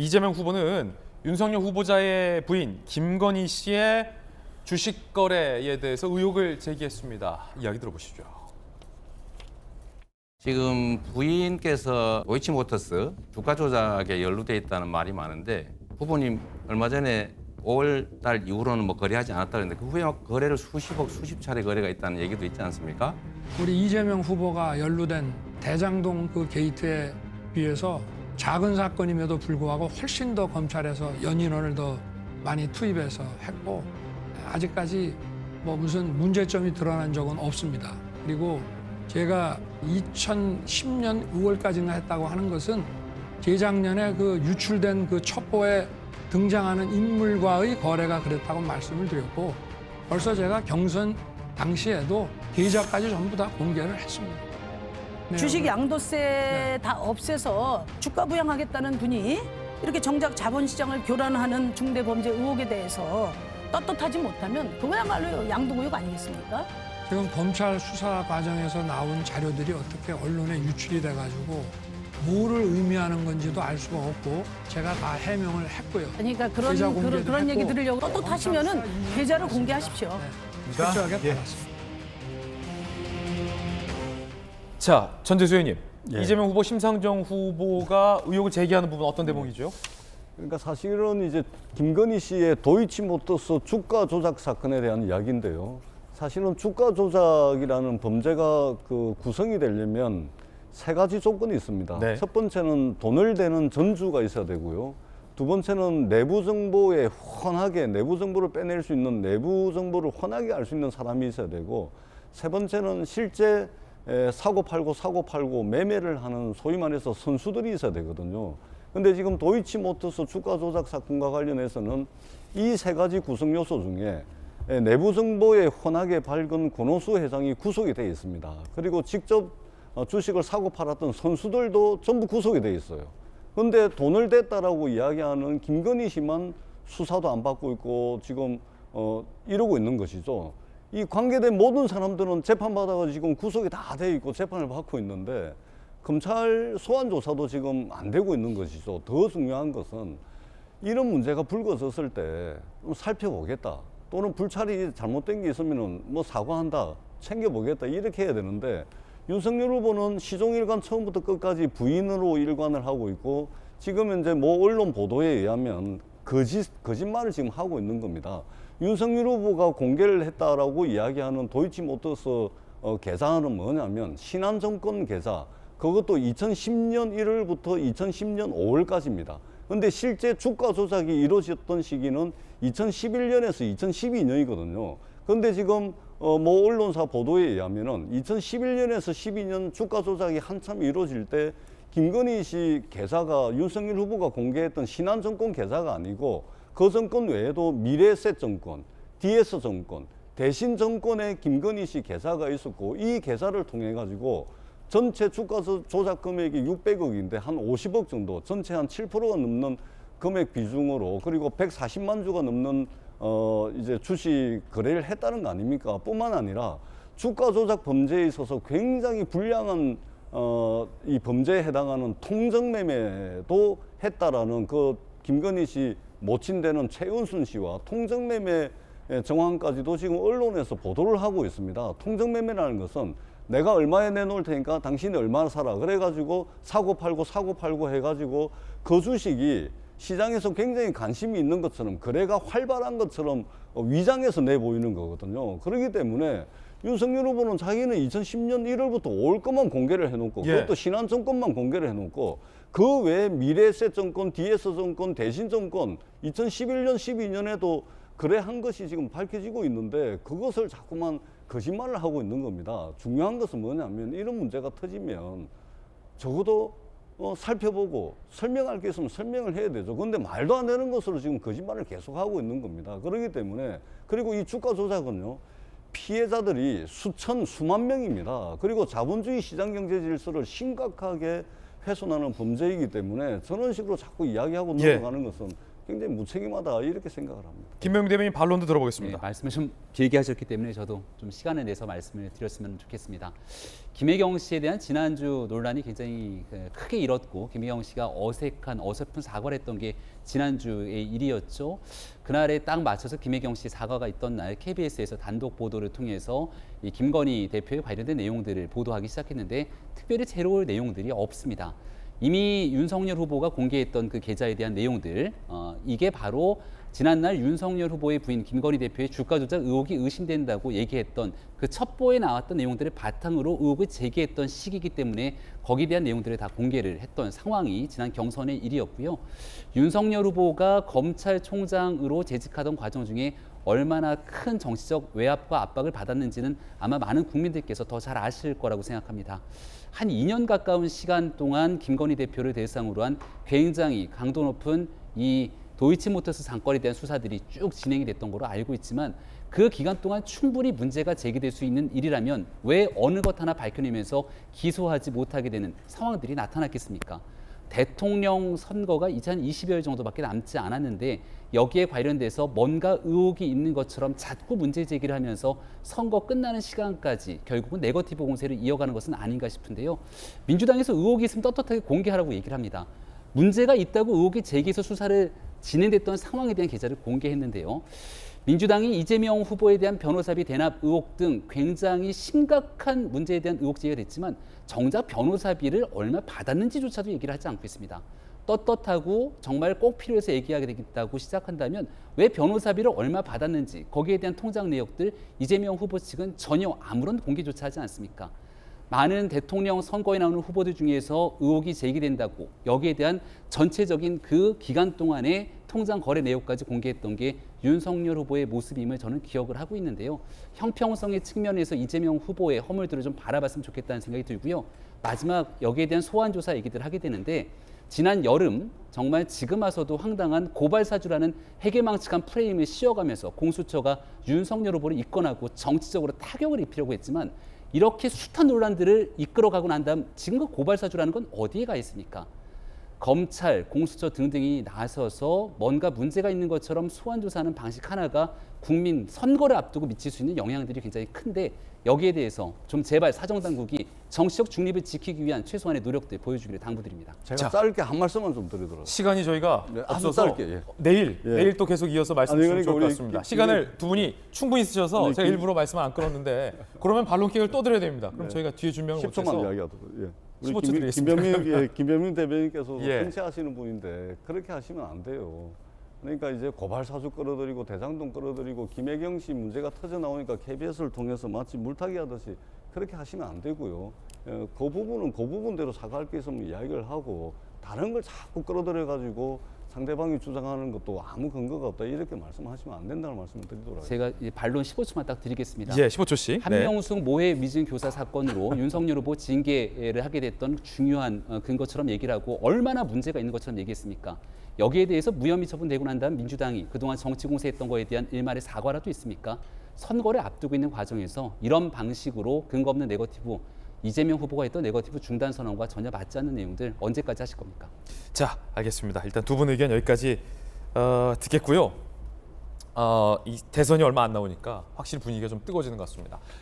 이재명 후보는 윤석열 후보자의 부인 김건희 씨의 주식 거래에 대해서 의혹을 제기했습니다. 이야기 들어보시죠. 지금 부인께서 도이치모터스 주가 조작에 연루돼 있다는 말이 많은데 후보님 얼마 전에 5월 달 이후로는 뭐 거래하지 않았다 그랬는데 그 후에 막 거래를 수십억, 수십 차례 거래가 있다는 얘기도 있지 않습니까? 우리 이재명 후보가 연루된 대장동 그 게이트에 비해서 작은 사건임에도 불구하고 훨씬 더 검찰에서 연인원을 더 많이 투입해서 했고 아직까지 뭐 무슨 문제점이 드러난 적은 없습니다. 그리고 제가 2010년 5월까지나 했다고 하는 것은 재작년에 그 유출된 그 첩보에 등장하는 인물과의 거래가 그랬다고 말씀을 드렸고 벌써 제가 경선 당시에도 계좌까지 전부 다 공개를 했습니다. 네, 주식 양도세 다 없애서 주가 부양하겠다는 분이 이렇게 정작 자본시장을 교란하는 중대범죄 의혹에 대해서 떳떳하지 못하면 그거야말로 양도구역 아니겠습니까? 지금 검찰 수사 과정에서 나온 자료들이 어떻게 언론에 유출이 돼가지고 뭐를 의미하는 건지도 알 수가 없고 제가 다 해명을 했고요. 그러니까 계좌 공개도 그런 얘기 했고 들으려고 떳떳하시면은 계좌를 공개하십시오. 철저하게 받았습니다. 자, 전재수 의원님. 예. 이재명 후보, 심상정 후보가 의혹을 제기하는 부분 어떤 대목이죠? 그러니까 사실은 이제 김건희 씨의 도이치모터스 주가 조작 사건에 대한 이야기인데요. 사실은 주가 조작이라는 범죄가 그 구성이 되려면 세 가지 조건이 있습니다. 네. 첫 번째는 돈을 대는 전주가 있어야 되고요. 두 번째는 내부 정보에 훤하게 내부 정보를 빼낼 수 있는 내부 정보를 훤하게 알 수 있는 사람이 있어야 되고 세 번째는 실제 사고 팔고 매매를 하는 소위 말해서 선수들이 있어야 되거든요. 근데 지금 도이치모터스 주가 조작 사건과 관련해서는 이 세 가지 구성 요소 중에 내부 정보에 훤하게 밝은 권오수 회장이 구속이 되어 있습니다. 그리고 직접 주식을 사고 팔았던 선수들도 전부 구속이 되어 있어요. 그런데 돈을 댔다라고 이야기하는 김건희 씨만 수사도 안 받고 있고 지금 이러고 있는 것이죠. 이 관계된 모든 사람들은 재판받아가 지금 구속이 다 돼 있고 재판을 받고 있는데 검찰 소환 조사도 지금 안 되고 있는 것이죠. 더 중요한 것은 이런 문제가 불거졌을 때 살펴보겠다. 또는 불찰이 잘못된 게 있으면 뭐 사과한다. 챙겨보겠다. 이렇게 해야 되는데 윤석열 후보는 시종일관 처음부터 끝까지 부인으로 일관을 하고 있고 지금 현재 뭐 언론 보도에 의하면 거짓말을 지금 하고 있는 겁니다. 윤석열 후보가 공개를 했다라고 이야기하는 도이치모터스 계좌는 뭐냐면 신한정권 계좌, 그것도 2010년 1월부터 2010년 5월까지입니다. 근데 실제 주가 조작이 이루어졌던 시기는 2011년에서 2012년이거든요. 근데 지금 뭐 언론사 보도에 의하면은 2011년에서 12년 주가 조작이 한참 이루어질 때 김건희 씨 계좌가 윤석열 후보가 공개했던 신한정권 계좌가 아니고 그 정권 외에도 미래에셋정권, DS정권, 대신정권의 김건희 씨 계좌가 있었고 이 계좌를 통해 가지고 전체 주가 조작 금액이 600억인데 한 50억 정도, 전체 한 7%가 넘는 금액 비중으로 그리고 140만 주가 넘는 이제 주식 거래를 했다는 거 아닙니까? 뿐만 아니라 주가 조작 범죄에 있어서 굉장히 불량한 이 범죄에 해당하는 통정 매매도 했다라는 그 김건희 씨 모친되는 최은순 씨와 통정 매매 정황까지도 지금 언론에서 보도를 하고 있습니다. 통정 매매라는 것은 내가 얼마에 내놓을 테니까 당신이 얼마나 사라. 그래가지고 사고 팔고 해가지고 그 주식이 시장에서 굉장히 관심이 있는 것처럼 거래가 활발한 것처럼 위장해서 내보이는 거거든요. 그렇기 때문에 윤석열 후보는 자기는 2010년 1월부터 5월 것만 공개를 해놓고 그것도 신한정권만 공개를 해놓고 그 외에 미래에셋정권, DS정권, 대신정권 2011년, 12년에도 거래한 것이 지금 밝혀지고 있는데 그것을 자꾸만 거짓말을 하고 있는 겁니다. 중요한 것은 뭐냐면 이런 문제가 터지면 적어도 살펴보고 설명할 게 있으면 설명을 해야 되죠. 그런데 말도 안 되는 것으로 지금 거짓말을 계속하고 있는 겁니다. 그렇기 때문에 그리고 이 주가 조작은요. 피해자들이 수만 명입니다. 그리고 자본주의 시장 경제 질서를 심각하게 훼손하는 범죄이기 때문에 저런 식으로 자꾸 이야기하고 넘어가는 것은 굉장히 무책임하다 이렇게 생각을 합니다. 김병민 대변인 반론도 네, 들어보겠습니다. 말씀을 좀 길게 하셨기 때문에 저도 좀 시간을 내서 말씀을 드렸으면 좋겠습니다. 김혜경 씨에 대한 지난주 논란이 굉장히 크게 일었고 김혜경 씨가 어설픈 사과를 했던 게 지난주의 일이었죠. 그날에 딱 맞춰서 김혜경 씨 사과가 있던 날 KBS에서 단독 보도를 통해서 이 김건희 대표에 관련된 내용들을 보도하기 시작했는데 특별히 새로운 내용들이 없습니다. 이미 윤석열 후보가 공개했던 그 계좌에 대한 내용들, 이게 바로 지난날 윤석열 후보의 부인 김건희 대표의 주가 조작 의혹이 의심된다고 얘기했던 그 첩보에 나왔던 내용들을 바탕으로 의혹을 제기했던 시기이기 때문에 거기에 대한 내용들을 다 공개를 했던 상황이 지난 경선의 일이었고요. 윤석열 후보가 검찰총장으로 재직하던 과정 중에 얼마나 큰 정치적 외압과 압박을 받았는지는 아마 많은 국민들께서 더 잘 아실 거라고 생각합니다. 한 2년 가까운 시간 동안 김건희 대표를 대상으로 한 굉장히 강도 높은 이 도이치모터스 사건에 대한 수사들이 쭉 진행이 됐던 걸로 알고 있지만 그 기간 동안 충분히 문제가 제기될 수 있는 일이라면 왜 어느 것 하나 밝혀내면서 기소하지 못하게 되는 상황들이 나타났겠습니까? 대통령 선거가 이제 한 20여일 정도밖에 남지 않았는데 여기에 관련돼서 뭔가 의혹이 있는 것처럼 자꾸 문제 제기를 하면서 선거 끝나는 시간까지 결국은 네거티브 공세를 이어가는 것은 아닌가 싶은데요. 민주당에서 의혹이 있으면 떳떳하게 공개하라고 얘기를 합니다. 문제가 있다고 의혹이 제기해서 수사를 진행됐던 상황에 대한 계좌를 공개했는데요. 민주당이 이재명 후보에 대한 변호사비 대납 의혹 등 굉장히 심각한 문제에 대한 의혹 제기가 됐지만 정작 변호사비를 얼마 받았는지조차도 얘기를 하지 않고 있습니다. 떳떳하고 정말 꼭 필요해서 얘기하게 되겠다고 시작한다면 왜 변호사비를 얼마 받았는지 거기에 대한 통장 내역들 이재명 후보 측은 전혀 아무런 공개조차 하지 않습니까? 많은 대통령 선거에 나오는 후보들 중에서 의혹이 제기된다고 여기에 대한 전체적인 그 기간 동안의 통장 거래 내역까지 공개했던 게 윤석열 후보의 모습임을 저는 기억을 하고 있는데요. 형평성의 측면에서 이재명 후보의 허물들을 좀 바라봤으면 좋겠다는 생각이 들고요. 마지막 여기에 대한 소환 조사 얘기들을 하게 되는데 지난 여름 정말 지금 와서도 황당한 고발사주라는 해괴망측한 프레임을 씌워가면서 공수처가 윤석열 후보를 입건하고 정치적으로 타격을 입히려고 했지만 이렇게 숱한 논란들을 이끌어가고 난 다음 지금 그 고발사주라는 건 어디에 가 있습니까? 검찰, 공수처 등등이 나서서 뭔가 문제가 있는 것처럼 소환조사하는 방식 하나가 국민 선거를 앞두고 미칠 수 있는 영향들이 굉장히 큰데 여기에 대해서 좀 제발 사정당국이 정치적 중립을 지키기 위한 최소한의 노력들 보여주기를 당부드립니다. 제가 자. 짧게 한 말씀만 좀 드리도록. 시간이 저희가 네, 아주 없어서 짧게, 예. 내일 또 계속 이어서 말씀 아니, 주시면 그러니까 좋을 것 우리 같습니다. 김- 시간을 두 분이 충분히 쓰셔서 아니, 제가 김- 일부러 말씀을 안 끊었는데 그러면 반론 기회를 또 드려야 됩니다. 그럼 저희가 뒤에 준비한 거 10초만 못해서 이야기하도록. 예. 우리 15초 드리겠습니다. 김병민 대변인께서 예. 정치하시는 분인데 그렇게 하시면 안 돼요. 그러니까 이제 고발 사주 끌어들이고 대장동 끌어들이고 김혜경 씨 문제가 터져 나오니까 KBS를 통해서 마치 물타기 하듯이 그렇게 하시면 안 되고요. 그 부분은 그 부분대로 사과할 게 있으면 이야기를 하고 다른 걸 자꾸 끌어들여 가지고 상대방이 주장하는 것도 아무 근거가 없다 이렇게 말씀하시면 안 된다는 말씀을 드리도록 하겠습니다. 제가 이제 반론 15초만 딱 드리겠습니다. 예, 15초씩. 한명숙 모해 위증 교사 사건으로 윤석열 후보 징계를 하게 됐던 중요한 근거처럼 얘기를 하고 얼마나 문제가 있는 것처럼 얘기했습니까? 여기에 대해서 무혐의 처분되고 난 다음 민주당이 그동안 정치 공세했던 거에 대한 일말의 사과라도 있습니까? 선거를 앞두고 있는 과정에서 이런 방식으로 근거 없는 네거티브 이재명 후보가 했던 네거티브 중단 선언과 전혀 맞지 않는 내용들 언제까지 하실 겁니까? 자, 알겠습니다. 일단 두 분 의견 여기까지 듣겠고요. 이 대선이 얼마 안 나오니까 확실히 분위기가 좀 뜨거워지는 것 같습니다.